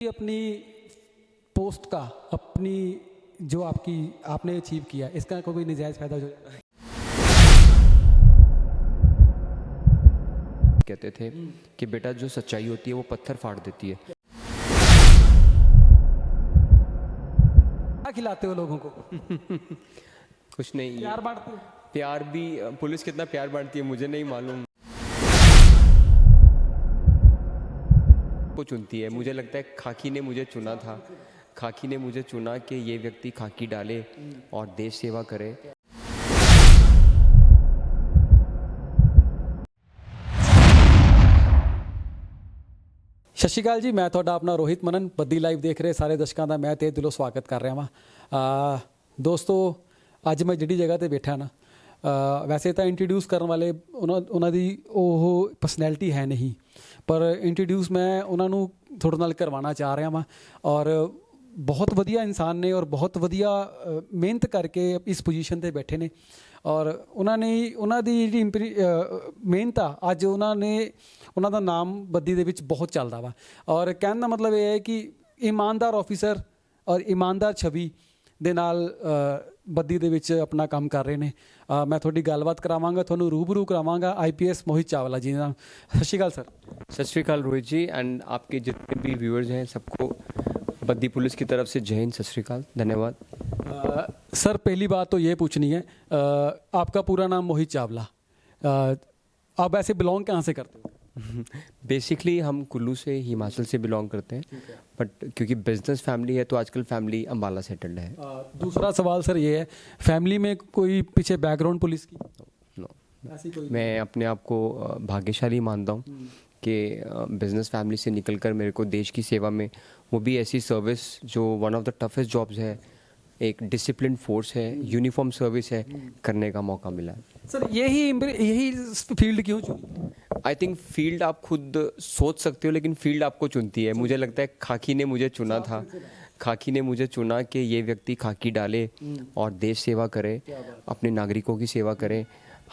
अपनी पोस्ट का अपनी जो आपने अचीव किया इसका कोई नजायज फायदा हो जाए? कहते थे कि बेटा जो सच्चाई होती है वो पत्थर फाड़ देती है। क्या खिलाते हो लोगों को? कुछ नहीं, प्यार बांटते हो? प्यार भी पुलिस कितना प्यार बांटती है मुझे नहीं मालूम, को चुनती है। मुझे लगता है खाकी ने मुझे चुना था, खाकी ने मुझे चुना कि ये व्यक्ति खाकी डाले और देश सेवा करे। ਸਤਿ ਸ਼੍ਰੀ ਅਕਾਲ ਜੀ, ਮੈਂ ਤੁਹਾਡਾ ਆਪਣਾ ਰੋਹਿਤ ਮਨਨ ਬੱਦੀ ਲਾਈਵ ਦੇਖ ਰਹੇ ਸਾਰੇ ਦਰਸ਼ਕਾਂ ਦਾ ਮੈਂ ਤੇ ਦਿਲੋਂ ਸਵਾਗਤ ਕਰ ਰਿਹਾ ਹਾਂ। ਦੋਸਤੋ, ਅੱਜ ਮੈਂ ਜਿਹੜੀ ਜਗ੍ਹਾ ਤੇ ਬੈਠਾ ਨਾ, ਵੈਸੇ ਤਾਂ ਇੰਟਰੋਡਿਊਸ ਕਰਨ ਵਾਲੇ ਉਹਨਾਂ ਦੀ ਉਹ ਪਰਸਨੈਲਿਟੀ ਹੈ ਨਹੀਂ, ਪਰ ਇੰਟਰੋਡਿਊਸ ਮੈਂ ਉਹਨਾਂ ਨੂੰ ਤੁਹਾਡੇ ਨਾਲ ਕਰਵਾਉਣਾ ਚਾਹ ਰਿਹਾ ਹਾਂ। ਔਰ ਬਹੁਤ ਵਧੀਆ ਇਨਸਾਨ ਨੇ ਔਰ ਬਹੁਤ ਵਧੀਆ ਮਿਹਨਤ ਕਰਕੇ ਇਸ ਪੋਜੀਸ਼ਨ 'ਤੇ ਬੈਠੇ ਨੇ। ਔਰ ਉਹਨਾਂ ਦੀ ਜਿਹੜੀ ਮਿਹਨਤ ਆ, ਅੱਜ ਉਹਨਾਂ ਦਾ ਨਾਮ ਬੱਦੀ ਦੇ ਵਿੱਚ ਬਹੁਤ ਚੱਲਦਾ ਵਾ। ਔਰ ਕਹਿਣ ਦਾ ਮਤਲਬ ਇਹ ਹੈ ਕਿ ਇਮਾਨਦਾਰ ਆਫਿਸਰ ਔਰ ਇਮਾਨਦਾਰ ਛਵੀ ਦੇ ਨਾਲ ਬੱਦੀ ਦੇ ਵਿੱਚ ਆਪਣਾ ਕੰਮ ਕਰ ਰਹੇ ਨੇ। ਮੈਂ ਤੁਹਾਡੀ ਗੱਲਬਾਤ ਕਰਾਵਾਂਗਾ, ਤੁਹਾਨੂੰ रूबरू करावांगा IPS मोहित चावला जी नाम। सत श्रीकाल सर। सत श्रीकाल रोहित जी, एंड आपके जितने भी व्यूअर्स हैं सबको बद्दी पुलिस की तरफ से जय हिंद, सत श्रीकाल, धन्यवाद। सर, पहली बात तो ये पूछनी है, आपका पूरा नाम मोहित चावला, आप ऐसे बिलोंग कहाँ से करते हो? बेसिकली हम कुल्लू से, हिमाचल से बिलोंग करते हैं, बट क्योंकि बिजनेस फैमिली है तो आजकल फैमिली अम्बाला सेटल्ड है। दूसरा सवाल सर ये है, फैमिली में कोई पीछे बैकग्राउंड पुलिस की? नो, मैं अपने आप को भाग्यशाली मानता हूँ कि बिजनेस फैमिली से निकलकर मेरे को देश की सेवा में, वो भी ऐसी सर्विस जो one of the toughest jobs है, एक डिसिप्लिन फोर्स है, यूनिफॉर्म सर्विस है, करने का मौका मिला है। सर, यही फील्ड क्यों चुनी? आई थिंक फील्ड आप खुद सोच सकते हो, लेकिन फील्ड आपको चुनती है। मुझे लगता है खाकी ने मुझे चुना था, खाकी ने मुझे चुना कि ये व्यक्ति खाकी डाले और देश सेवा करे, अपने नागरिकों की सेवा करे।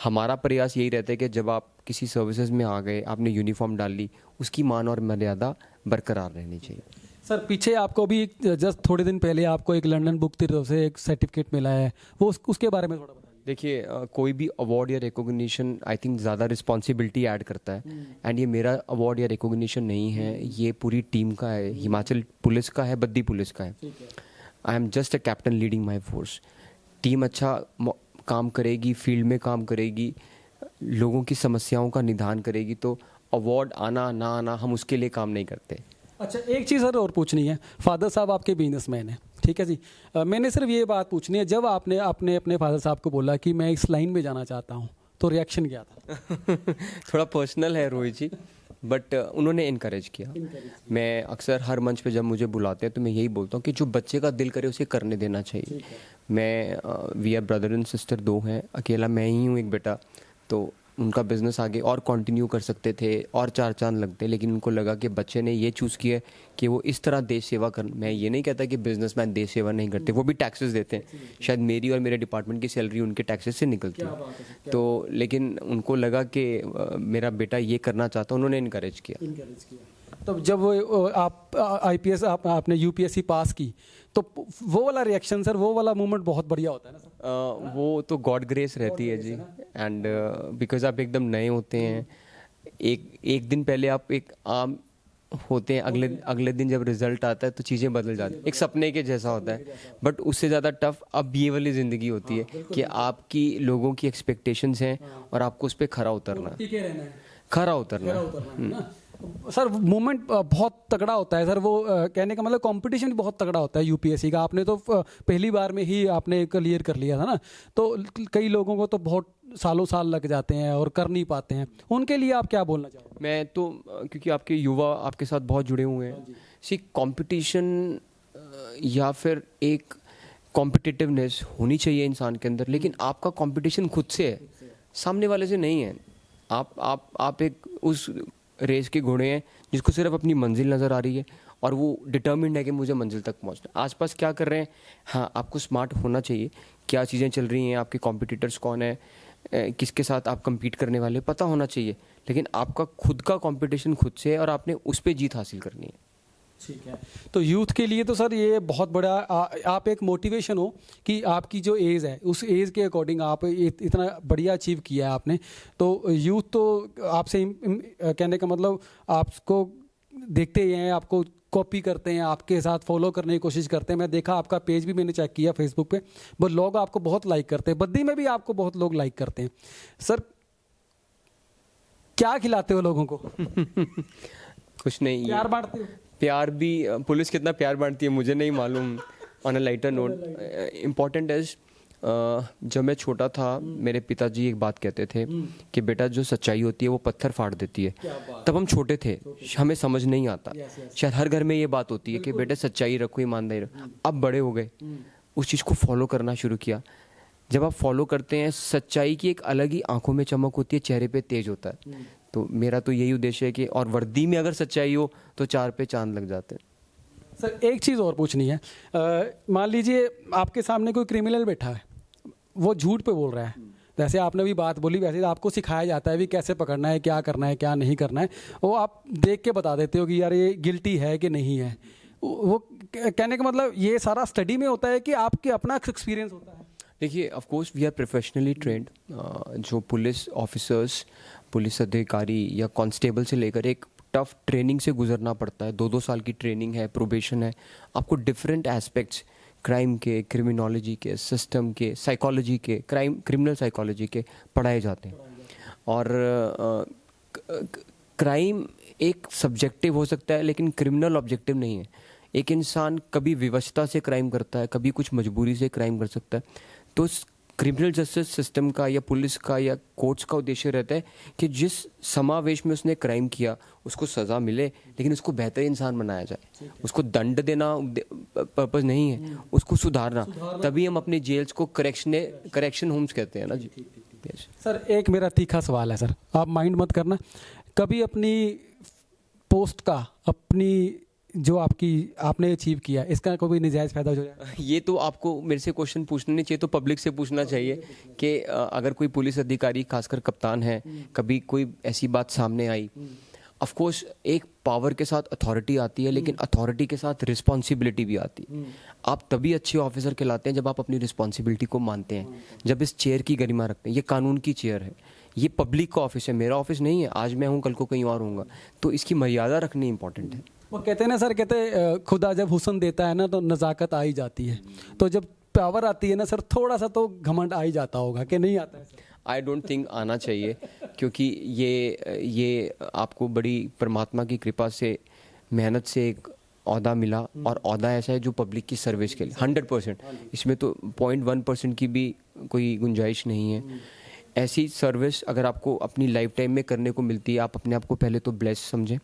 हमारा प्रयास यही रहता है कि जब आप किसी सर्विसेज में आ गए, आपने यूनिफॉर्म डाल ली, उसकी मान और मर्यादा बरकरार रहनी चाहिए। सर, पीछे आपको भी जस्ट थोड़े दिन पहले आपको एक लंदन बुक की तरफ से एक सर्टिफिकेट मिला है, वो उसके बारे में थोड़ा बताइए। देखिए, कोई भी अवार्ड या रिकॉग्निशन आई थिंक ज़्यादा रिस्पॉन्सिबिलिटी ऐड करता है, एंड ये मेरा अवार्ड या रिकॉग्निशन नहीं है, ये पूरी टीम का है, हिमाचल पुलिस का है, बद्दी पुलिस का है। I am just a captain leading my force. Team अच्छा काम करेगी, फील्ड में काम करेगी, लोगों की समस्याओं का निदान करेगी, तो अवार्ड आना ना आना हम उसके लिए काम नहीं करते। अच्छा, एक चीज़ सर और पूछनी है, फादर साहब आपके बिजनेसमैन हैं, ठीक है जी। मैंने सिर्फ ये बात पूछनी है, जब आपने अपने फादर साहब को बोला कि मैं इस लाइन में जाना चाहता हूँ, तो रिएक्शन क्या था? थोड़ा पर्सनल है रोहित जी, बट उन्होंने इनकरेज किया। मैं अक्सर हर मंच पे जब मुझे बुलाते हैं तो मैं यही बोलता हूँ कि जो बच्चे का दिल करे उसे करने देना चाहिए। मैं we are brother and sister, दो हैं, अकेला मैं ही हूँ एक बेटा, तो उनका बिज़नेस आगे और कंटिन्यू कर सकते थे और चार चांद लगते, लेकिन उनको लगा कि बच्चे ने ये चूज़ किया कि वो इस तरह देश सेवा कर। मैं ये नहीं कहता कि बिजनेसमैन देश सेवा नहीं करते, वो भी टैक्सेस देते हैं, शायद मेरी और मेरे डिपार्टमेंट की सैलरी उनके टैक्सेस से निकलती है, तो लेकिन उनको लगा कि मेरा बेटा ये करना चाहता, उन्होंने इनकरेज किया। तब जब आप IPS आपने UPSC पास की, तो वो वाला रिएक्शन सर, वो वाला मूवमेंट बहुत बढ़िया होता है ना सर? वो तो गॉड ग्रेस रहती है जी, एंड बिकॉज आप एकदम नए होते हैं, एक दिन पहले आप एक आम होते हैं, अगले दिन जब रिजल्ट आता है तो चीज़ें बदल जाती हैं, एक सपने के जैसा होता है, बट उससे ज़्यादा टफ अब ये वाली ज़िंदगी होती है कि आपकी लोगों की एक्सपेक्टेशंस हैं और आपको उस पर खरा उतरना। सर, मूवमेंट बहुत तगड़ा होता है सर, वो कहने का मतलब कंपटीशन बहुत तगड़ा होता है UPSC का। आपने तो पहली बार में ही आपने क्लियर कर लिया था ना, तो कई लोगों को तो बहुत सालों साल लग जाते हैं और कर नहीं पाते हैं, उनके लिए आप क्या बोलना चाहोगे? मैं तो, क्योंकि आपके युवा आपके साथ बहुत जुड़े हुए हैं, सी कंपटीशन या फिर एक कॉम्पिटिटिवनेस होनी चाहिए इंसान के अंदर, लेकिन आपका कंपटीशन खुद से है, सामने वाले से नहीं है। आप एक उस रेस के घोड़े हैं जिसको सिर्फ अपनी मंजिल नज़र आ रही है और वो डिटर्मिन्ड है कि मुझे मंजिल तक पहुंचना। आसपास क्या कर रहे हैं, हाँ, आपको स्मार्ट होना चाहिए, क्या चीज़ें चल रही हैं, आपके कॉम्पिटिटर्स कौन है, किसके साथ आप compete करने वाले, पता होना चाहिए, लेकिन आपका खुद का कंपटीशन खुद से है और आपने उस पर जीत हासिल करनी है। ठीक है। तो यूथ के लिए तो सर ये बहुत बड़ा आप एक मोटिवेशन हो कि आपकी जो एज है उस एज के अकॉर्डिंग आप इतना बढ़िया अचीव किया है आपने। तो यूथ तो आपसे कहने का मतलब आपको देखते ही हैं, आपको कॉपी करते हैं, आपके साथ फॉलो करने की कोशिश करते हैं। मैं देखा आपका पेज भी मैंने चेक किया फेसबुक पे, वो लोग आपको बहुत लाइक करते हैं, बद्दी में भी आपको बहुत लोग लाइक करते हैं। सर क्या खिलाते हो लोगों को? कुछ नहीं, प्यार बांटते हो? प्यार भी, पुलिस कितना प्यार बांटती है मुझे नहीं मालूम। On a lighter note, important is, जब मैं छोटा था मेरे पिताजी एक बात कहते थे कि बेटा जो सच्चाई होती है वो पत्थर फाड़ देती है। तब हम छोटे थे, हमें समझ नहीं आता। शायद हर घर में ये बात होती है कि बेटा सच्चाई रखो, ईमानदारी रखो। अब बड़े हो गए, उस चीज़ को फॉलो करना शुरू किया। जब आप फॉलो करते हैं, सच्चाई की एक अलग ही आंखों में चमक होती है, चेहरे पे तेज होता है। तो मेरा तो यही उद्देश्य है कि, और वर्दी में अगर सच्चाई हो तो चार पे चांद लग जाते हैं। सर एक चीज़ और पूछनी है, मान लीजिए आपके सामने कोई क्रिमिनल बैठा है, वो झूठ पे बोल रहा है, वैसे आपने भी बात बोली, वैसे आपको सिखाया जाता है भी कैसे पकड़ना है, क्या करना है, क्या नहीं करना है, वो आप देख के बता देते हो कि यार ये गिल्टी है कि नहीं है। वो कहने का मतलब ये सारा स्टडी में होता है कि आपके अपना एक्सपीरियंस होता है? देखिए, of course we are professionally trained. जो पुलिस ऑफिसर्स, पुलिस अधिकारी या कांस्टेबल से लेकर एक टफ ट्रेनिंग से गुजरना पड़ता है। 2-2 साल की ट्रेनिंग है, प्रोबेशन है। आपको डिफरेंट एस्पेक्ट्स क्राइम के, क्रिमिनोलॉजी के, सिस्टम के, साइकोलॉजी के, क्रिमिनल साइकोलॉजी के पढ़ाए जाते हैं। और क्राइम एक सब्जेक्टिव हो सकता है लेकिन क्रिमिनल ऑब्जेक्टिव नहीं है। एक इंसान कभी विवशता से क्राइम करता है, कभी कुछ मजबूरी से क्राइम कर सकता है। तो क्रिमिनल जस्टिस सिस्टम का या पुलिस का या कोर्ट्स का उद्देश्य रहता है कि जिस समावेश में उसने क्राइम किया उसको सज़ा मिले, लेकिन उसको बेहतर इंसान बनाया जाए। उसको दंड देना पर्पज़ नहीं है, उसको सुधारना। तभी हम अपने जेल्स को करेक्शन होम्स कहते हैं ना जी। सर एक मेरा तीखा सवाल है सर, आप माइंड मत करना। कभी अपनी पोस्ट का, अपनी जो आपने अचीव किया, इसका कोई नजायज़ फ़ायदा हो जाए? ये तो आपको मेरे से क्वेश्चन पूछना नहीं चाहिए, तो पब्लिक से पूछना चाहिए कि अगर कोई पुलिस अधिकारी, खासकर कप्तान है, कभी कोई ऐसी बात सामने आई। ऑफ कोर्स एक पावर के साथ अथॉरिटी आती है, लेकिन अथॉरिटी के साथ रिस्पॉन्सिबिलिटी भी आती है। आप तभी अच्छे ऑफिसर कहलाते हैं जब आप अपनी रिस्पॉन्सिबिलिटी को मानते हैं, जब इस चेयर की गरिमा रखते हैं। ये कानून की चेयर है, ये पब्लिक का ऑफिस है, मेरा ऑफिस नहीं है। आज मैं हूँ, कल को कहीं और होऊंगा, तो इसकी मर्यादा रखनी इंपॉर्टेंट है। वो कहते हैं ना सर, कहते खुदा जब हुस्न देता है ना तो नज़ाकत आ ही जाती है। तो जब पावर आती है ना सर, थोड़ा सा तो घमंड आ ही जाता होगा कि नहीं आता है सर? आई डोंट थिंक आना चाहिए, क्योंकि ये आपको बड़ी परमात्मा की कृपा से, मेहनत से एक ओहदा मिला, और ओहदा ऐसा है जो पब्लिक की सर्विस के लिए 100%। इसमें तो 0.1% की भी कोई गुंजाइश नहीं है। ऐसी सर्विस अगर आपको अपनी लाइफ टाइम में करने को मिलती है, आप अपने आप को पहले तो ब्लेस समझें।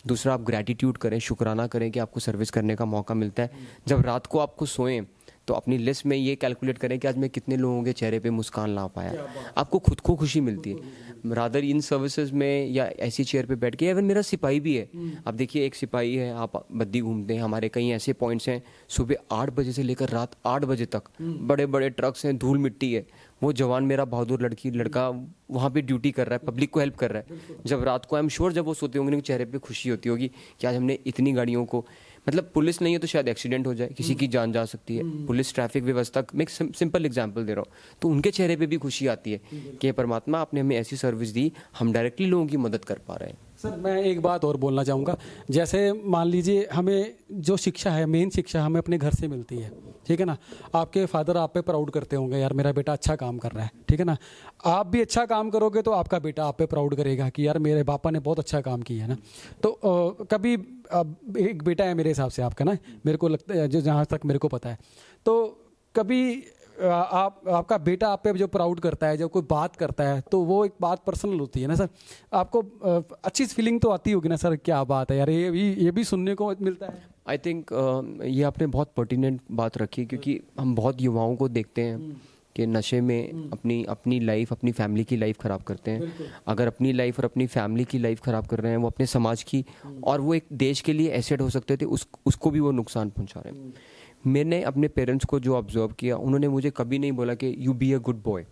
दूसरा, आप ग्रैटिट्यूड करें, शुक्राना करें कि आपको सर्विस करने का मौका मिलता है। जब रात को आपको सोएं तो अपनी लिस्ट में ये कैलकुलेट करें कि आज मैं कितने लोगों के चेहरे पे मुस्कान ला पाया। आपको खुद को खुशी मिलती है। रादर इन सर्विसेज में या ऐसी चेयर पे बैठ के, इवन मेरा सिपाही भी है। आप देखिए, एक सिपाही है, आप बद्दी घूमते हैं, हमारे कई ऐसे पॉइंट्स हैं, सुबह 8 बजे से लेकर रात 8 बजे तक बड़े बड़े ट्रक्स हैं, धूल मिट्टी है। वो जवान मेरा बहादुर लड़का वहाँ पे ड्यूटी कर रहा है, पब्लिक को हेल्प कर रहा है। जब रात को, आई एम श्योर, जब वो सोते होंगे, उनके चेहरे पे खुशी होती होगी कि आज हमने इतनी गाड़ियों को, मतलब पुलिस नहीं है तो शायद एक्सीडेंट हो जाए, किसी की जान जा सकती है। पुलिस ट्रैफिक व्यवस्था, मैं एक सिंपल एग्जांपल दे रहा हूँ, तो उनके चेहरे पे भी खुशी आती है कि परमात्मा आपने हमें ऐसी सर्विस दी, हम डायरेक्टली लोगों की मदद कर पा रहे हैं। सर मैं एक बात और बोलना चाहूँगा, जैसे मान लीजिए हमें जो शिक्षा है, मेन शिक्षा हमें अपने घर से मिलती है, ठीक है ना। आपके फादर आप पे प्राउड करते होंगे, यार मेरा बेटा अच्छा काम कर रहा है, ठीक है ना। आप भी अच्छा काम करोगे तो आपका बेटा आप पे प्राउड करेगा कि यार मेरे पापा ने बहुत अच्छा काम किया है ना। तो कभी एक बेटा है मेरे हिसाब से आपका ना, मेरे को लगता है, जो जहाँ तक मेरे को पता है, तो कभी आपका बेटा आप पे जो प्राउड करता है, जब कोई बात करता है, तो वो एक बात पर्सनल होती है ना सर, आपको अच्छी फीलिंग तो आती होगी ना सर, क्या बात है यार, ये भी सुनने को मिलता है। आई थिंक ये आपने बहुत पर्टिनेंट बात रखी, क्योंकि हम बहुत युवाओं को देखते हैं कि नशे में अपनी लाइफ, अपनी फैमिली की लाइफ ख़राब करते हैं। अगर अपनी लाइफ और अपनी फैमिली की लाइफ ख़राब कर रहे हैं, वो अपने समाज की, और वो एक देश के लिए एसेट हो सकते थे, उसको भी वो नुकसान पहुंचा रहे हैं। मैंने अपने पेरेंट्स को जो ऑब्जर्व किया, उन्होंने मुझे कभी नहीं बोला कि you be a good boy.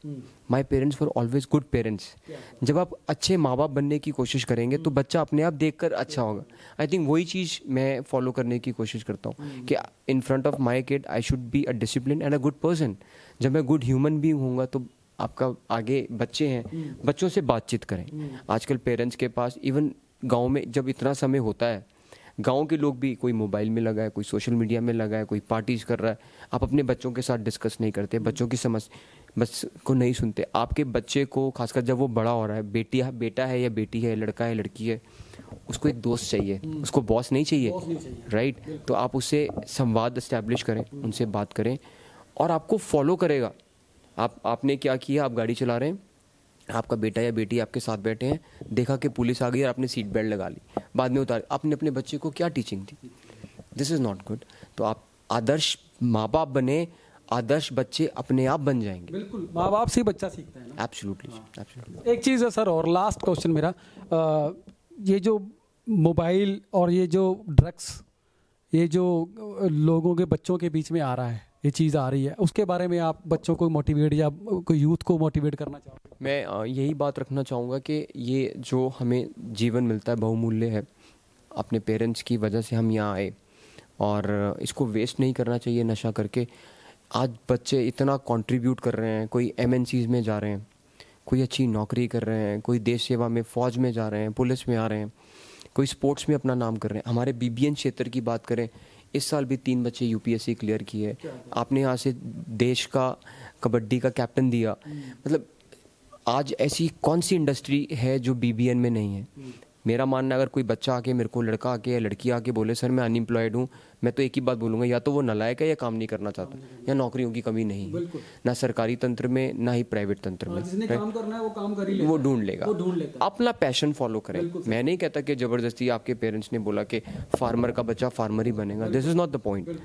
My parents were always good parents. जब आप अच्छे माँ बाप बनने की कोशिश करेंगे तो बच्चा अपने आप देखकर अच्छा होगा। आई थिंक वही चीज़ मैं फॉलो करने की कोशिश करता हूँ कि in front of my kid I should be a discipline and a good person. जब मैं गुड ह्यूमन बीइंग होऊंगा तो आपका आगे बच्चे हैं, बच्चों से बातचीत करें। आजकल पेरेंट्स के पास, इवन गाँव में जब इतना समय होता है, गांव के लोग भी, कोई मोबाइल में लगा है, कोई सोशल मीडिया में लगा है, कोई पार्टीज कर रहा है। आप अपने बच्चों के साथ डिस्कस नहीं करते, बच्चों की समझ बस को नहीं सुनते। आपके बच्चे को, खासकर जब वो बड़ा हो रहा है, बेटा है या बेटी है, लड़का है लड़की है, उसको एक दोस्त चाहिए, उसको बॉस नहीं चाहिए, राइट। तो आप उससे संवाद इस्टेब्लिश करें, उनसे बात करें और आपको फॉलो करेगा। आपने क्या किया, आप गाड़ी चला रहे हैं, आपका बेटा या बेटी आपके साथ बैठे हैं, देखा कि पुलिस आ गई और आपने सीट बेल्ट लगा ली, बाद में उतार, आपने अपने बच्चे को क्या teaching the? This is not good. तो आप आदर्श माँ बाप बने, आदर्श बच्चे अपने आप बन जाएंगे। बिल्कुल, माँ बाप से ही बच्चा सीखता है ना। Absolutely, absolutely. एक चीज़ है सर, और लास्ट क्वेश्चन मेरा, ये जो मोबाइल और ये जो ड्रग्स, ये जो लोगों के बच्चों के बीच में आ रहा है, ये चीज़ आ रही है, उसके बारे में आप बच्चों को मोटिवेट या कोई यूथ को मोटिवेट करना चाहोगे? मैं यही बात रखना चाहूँगा कि ये जो हमें जीवन मिलता है बहुमूल्य है, अपने पेरेंट्स की वजह से हम यहाँ आए और इसको वेस्ट नहीं करना चाहिए नशा करके। आज बच्चे इतना कंट्रीब्यूट कर रहे हैं, कोई एमएनसीज में जा रहे हैं, कोई अच्छी नौकरी कर रहे हैं, कोई देश सेवा में, फ़ौज में जा रहे हैं, पुलिस में आ रहे हैं, कोई स्पोर्ट्स में अपना नाम कर रहे हैं। हमारे बीबीएन क्षेत्र की बात करें, इस साल भी 3 बच्चे यूपीएससी क्लियर किए। आपने यहाँ से देश का कबड्डी का कैप्टन दिया। मतलब आज ऐसी कौन सी इंडस्ट्री है जो बीबीएन में नहीं है? मेरा मानना है, अगर कोई बच्चा आके मेरे को, लड़का आके या लड़की आके बोले सर मैं अनएम्प्लॉयड हूँ, मैं तो एक ही बात बोलूँगा, या तो वो नालायक है या काम नहीं करना चाहता, या नौकरियों की कमी नहीं है, ना सरकारी तंत्र में ना ही प्राइवेट तंत्र में। जिसने काम करना है वो काम कर ही लेगा, वो ढूंढ लेगा, वो ढूंढ लेता है। अपना पैशन फॉलो करें। मैं नहीं कहता कि ज़बरदस्ती आपके पेरेंट्स ने बोला कि फार्मर का बच्चा फार्मर ही बनेगा, this is not the point.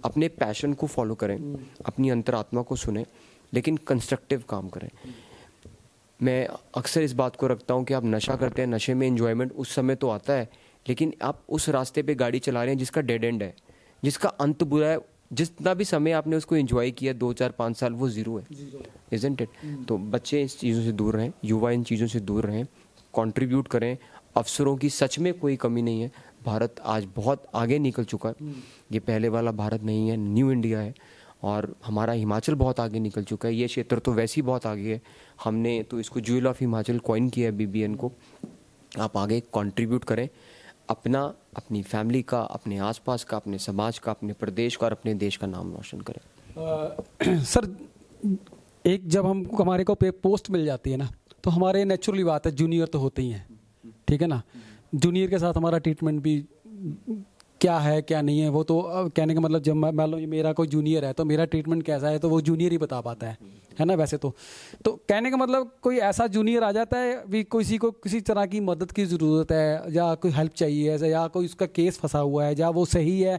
अपने पैशन को फॉलो करें, अपनी अंतरात्मा को सुने, लेकिन कंस्ट्रक्टिव काम करें। मैं अक्सर इस बात को रखता हूँ कि आप नशा करते हैं, नशे में एंजॉयमेंट उस समय तो आता है, लेकिन आप उस रास्ते पे गाड़ी चला रहे हैं जिसका डेड एंड है, जिसका अंत बुरा है। जितना भी समय आपने उसको एंजॉय किया 2, 4, 5 साल, वो ज़ीरो है, इज़न्ट इट? तो बच्चे इस चीज़ों से दूर रहें, युवा इन चीज़ों से दूर रहें, कंट्रीब्यूट करें। अवसरों की सच में कोई कमी नहीं है। भारत आज बहुत आगे निकल चुका है। ये पहले वाला भारत नहीं है, न्यू इंडिया है। और हमारा हिमाचल बहुत आगे निकल चुका है। ये क्षेत्र तो वैसे ही बहुत आगे है। हमने तो इसको ज्वेल ऑफ हिमाचल कॉइन किया है बीबीएन को। आप आगे कंट्रीब्यूट करें, अपना, अपनी फैमिली का, अपने आसपास का, अपने समाज का, अपने प्रदेश का और अपने देश का नाम रोशन करें। सर, एक जब हमारे को पोस्ट मिल जाती है ना, तो हमारे नेचुरली बात है, जूनियर तो होते ही हैं, ठीक है ना। जूनियर के साथ हमारा ट्रीटमेंट भी क्या है क्या नहीं है, वो तो कहने का मतलब, जब मान लो मेरा कोई जूनियर है तो मेरा ट्रीटमेंट कैसा है तो वो जूनियर ही बता पाता है ना। वैसे तो कहने का मतलब, कोई ऐसा जूनियर आ जाता है भी, किसी को किसी तरह की मदद की ज़रूरत है या कोई हेल्प चाहिए है, या कोई उसका केस फंसा हुआ है, या वो सही है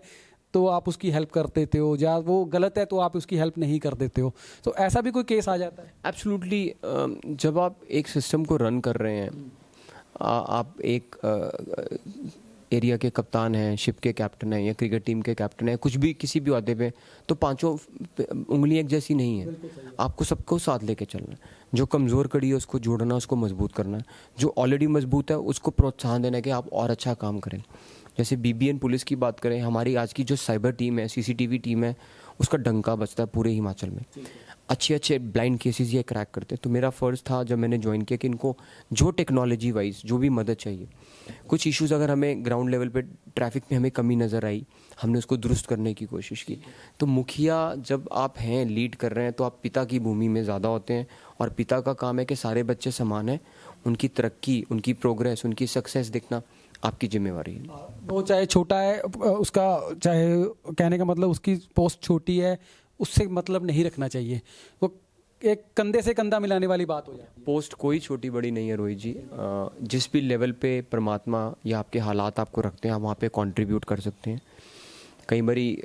तो आप उसकी हेल्प कर देते हो, या वो गलत है तो आप उसकी हेल्प नहीं कर देते हो, तो ऐसा भी कोई केस आ जाता है? एब्सोल्युटली। जब आप एक सिस्टम को रन कर रहे हैं, आप एक एरिया के कप्तान हैं, शिप के कैप्टन हैं, या क्रिकेट टीम के कैप्टन हैं, कुछ भी किसी भी ओहदे पे, तो पांचों उंगलियां एक जैसी नहीं है। आपको सबको साथ लेके चलना है। जो कमज़ोर कड़ी है उसको जोड़ना, उसको मजबूत करना है। जो ऑलरेडी मजबूत है उसको प्रोत्साहन देना है कि आप और अच्छा काम करें। जैसे बीबीएन पुलिस की बात करें, हमारी आज की जो साइबर टीम है, सीसीटीवी टीम है, उसका डंका बजता है पूरे हिमाचल में। अच्छे ब्लाइंड केसेस ये क्रैक करते हैं। तो मेरा फ़र्ज़ था जब मैंने ज्वाइन किया कि इनको जो टेक्नोलॉजी वाइज जो भी मदद चाहिए, कुछ इश्यूज़ अगर हमें ग्राउंड लेवल पे ट्रैफिक में हमें कमी नज़र आई, हमने उसको दुरुस्त करने की कोशिश की। तो मुखिया जब आप हैं, लीड कर रहे हैं, तो आप पिता की भूमि में ज़्यादा होते हैं, और पिता का काम है कि सारे बच्चे समान हैं, उनकी तरक्की, उनकी प्रोग्रेस, उनकी सक्सेस देखना आपकी जिम्मेवारी है। वो चाहे छोटा है उसका, चाहे कहने का मतलब उसकी पोस्ट छोटी है, उससे मतलब नहीं रखना चाहिए। वो एक कंधे से कंधा मिलाने वाली बात हो जाती है। पोस्ट कोई छोटी बड़ी नहीं है रोहित जी। जिस भी लेवल पे परमात्मा या आपके हालात आपको रखते हैं, आप वहाँ पे कंट्रीब्यूट कर सकते हैं। कई बारी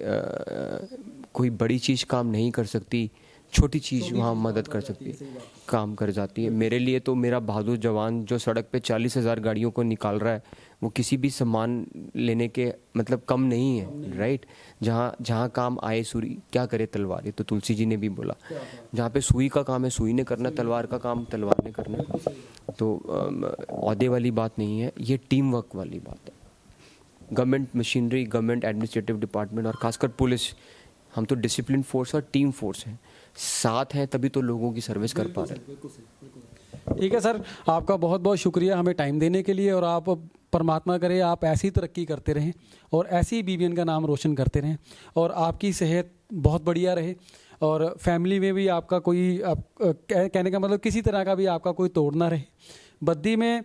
कोई बड़ी चीज़ काम नहीं कर सकती छोटी चीज़ वहाँ मदद कर सकती है, काम कर जाती है। मेरे लिए तो मेरा बहादुर जवान जो सड़क पे 40,000 गाड़ियों को निकाल रहा है, वो किसी भी सामान लेने के मतलब कम नहीं है, राइट। जहाँ काम आए सुई, क्या करे तलवार, ये तो तुलसी जी ने भी बोला। जहाँ पे सुई का काम है सुई ने करना, तलवार का काम तलवार ने करना। तो औहदे वाली बात नहीं है, ये टीम वर्क वाली बात है। Government machinery, government administrative department और खासकर पुलिस, हम तो डिसिप्लिन फोर्स और टीम फोर्स हैं, साथ हैं तभी तो लोगों की सर्विस कर पा रहे हैं। ठीक है सर, आपका बहुत बहुत शुक्रिया हमें टाइम देने के लिए, और आप परमात्मा करे आप ऐसी तरक्की करते रहें और ऐसे ही BBN का नाम रोशन करते रहें, और आपकी सेहत बहुत बढ़िया रहे, और फैमिली में भी आपका कोई कहने का मतलब किसी तरह का भी आपका कोई तोड़ ना रहे। बद्दी में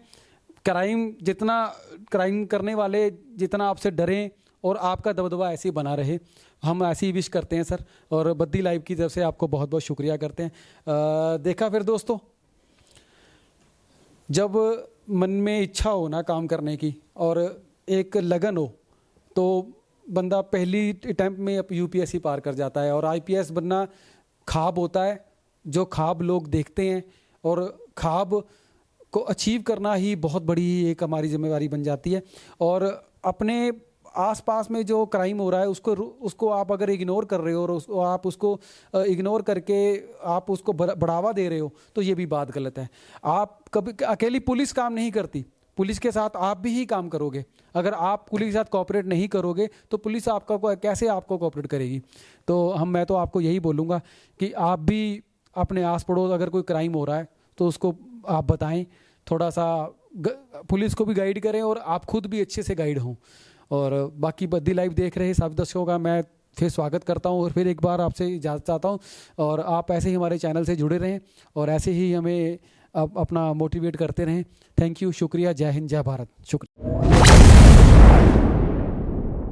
क्राइम करने वाले जितना आपसे डरें और आपका दबदबा ऐसे ही बना रहे, हम ऐसी ही विश करते हैं सर, और बद्दी लाइव की तरफ से आपको बहुत बहुत शुक्रिया करते हैं। देखा फिर दोस्तों, जब मन में इच्छा हो ना काम करने की और एक लगन हो, तो बंदा पहली अटैम्प्ट में UPSC पार कर जाता है। और IPS बनना ख्वाब होता है जो ख्वाब लोग देखते हैं, और ख्वाब को अचीव करना ही बहुत बड़ी एक हमारी जिम्मेवारी बन जाती है। और अपने आसपास में जो क्राइम हो रहा है उसको आप अगर इग्नोर कर रहे हो और आप उसको इग्नोर करके आप उसको बढ़ावा दे रहे हो, तो ये भी बात गलत है। आप कभी अकेली पुलिस काम नहीं करती, पुलिस के साथ आप भी ही काम करोगे। अगर आप पुलिस के साथ कोऑपरेट नहीं करोगे तो पुलिस कैसे आपको कोऑपरेट करेगी। तो मैं तो आपको यही बोलूँगा कि आप भी अपने आस पड़ोस अगर कोई क्राइम हो रहा है तो उसको आप बताएं, थोड़ा सा पुलिस को भी गाइड करें और आप खुद भी अच्छे से गाइड हों। और बाकी बद्दी लाइव देख रहे सभी दर्शकों का मैं फिर स्वागत करता हूं, और फिर एक बार आपसे इजाज़त चाहता हूं, और आप ऐसे ही हमारे चैनल से जुड़े रहें और ऐसे ही हमें अपना मोटिवेट करते रहें। थैंक यू, शुक्रिया, जय हिंद, जय भारत, शुक्रिया।